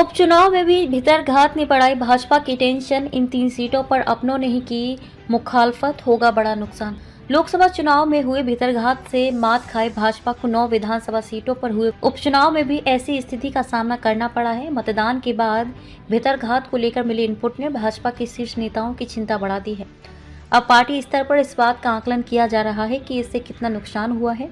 उपचुनाव में भी भीतरघात ने बढ़ाई भाजपा की टेंशन। इन 3 सीटों पर अपनों ने ही की मुखालफत, होगा बड़ा नुकसान। लोकसभा चुनाव में हुए भीतरघात से मात खाए भाजपा को 9 विधानसभा सीटों पर हुए उपचुनाव में भी ऐसी स्थिति का सामना करना पड़ा है। मतदान के बाद भीतरघात को लेकर मिले इनपुट ने भाजपा के शीर्ष नेताओं की चिंता बढ़ा दी है। अब पार्टी स्तर पर इस बात का आकलन किया जा रहा है कि इससे कितना नुकसान हुआ है।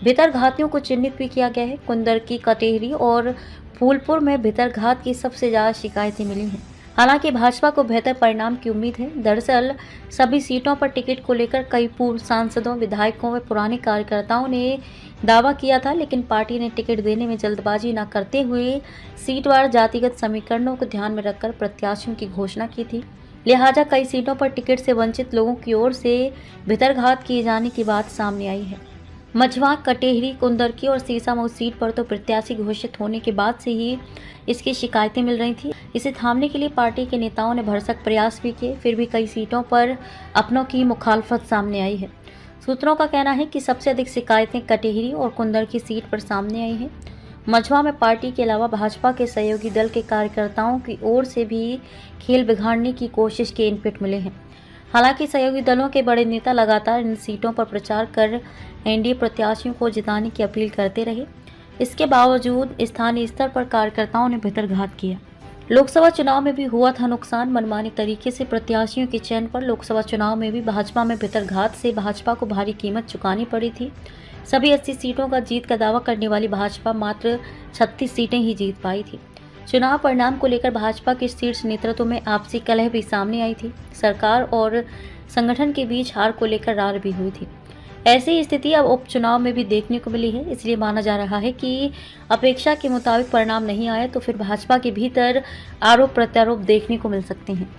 भीतरघातियों को चिन्हित भी किया गया है। कुंदरकी, कटेहरी और फूलपुर में भीतरघात की सबसे ज्यादा शिकायतें मिली हैं। हालांकि भाजपा को बेहतर परिणाम की उम्मीद है। दरअसल सभी सीटों पर टिकट को लेकर कई पूर्व सांसदों, विधायकों व पुराने कार्यकर्ताओं ने दावा किया था, लेकिन पार्टी ने टिकट देने में जल्दबाजी न करते हुए सीटवार जातिगत समीकरणों को ध्यान में रखकर प्रत्याशियों की घोषणा की थी। लिहाजा कई सीटों पर टिकट से वंचित लोगों की ओर से भीतरघात किए जाने की बात सामने आई है। मझवा, कटेहरी, कुंदरकी और सीसामऊ सीट पर तो प्रत्याशी घोषित होने के बाद से ही इसकी शिकायतें मिल रही थी। इसे थामने के लिए पार्टी के नेताओं ने भरसक प्रयास भी किए, फिर भी कई सीटों पर अपनों की मुखालफत सामने आई है। सूत्रों का कहना है कि सबसे अधिक शिकायतें कटेहरी और कुंदरकी सीट पर सामने आई हैं। मझवा में पार्टी के अलावा भाजपा के सहयोगी दल के कार्यकर्ताओं की ओर से भी खेल बिगाड़ने की कोशिश के इनपुट मिले हैं। हालांकि सहयोगी दलों के बड़े नेता लगातार इन सीटों पर प्रचार कर एनडीए प्रत्याशियों को जिताने की अपील करते रहे। इसके बावजूद स्थानीय स्तर पर कार्यकर्ताओं ने भीतरघात किया। लोकसभा चुनाव में भी हुआ था नुकसान। मनमानी तरीके से प्रत्याशियों के चयन पर लोकसभा चुनाव में भी भाजपा में भीतरघात से भाजपा को भारी कीमत चुकानी पड़ी थी। सभी 80 सीटों का जीत का दावा करने वाली भाजपा मात्र 36 सीटें ही जीत पाई थी। चुनाव परिणाम को लेकर भाजपा के शीर्ष नेतृत्व में आपसी कलह भी सामने आई थी। सरकार और संगठन के बीच हार को लेकर रार भी हुई थी। ऐसी स्थिति अब उपचुनाव में भी देखने को मिली है। इसलिए माना जा रहा है कि अपेक्षा के मुताबिक परिणाम नहीं आए तो फिर भाजपा के भीतर आरोप प्रत्यारोप देखने को मिल सकते हैं।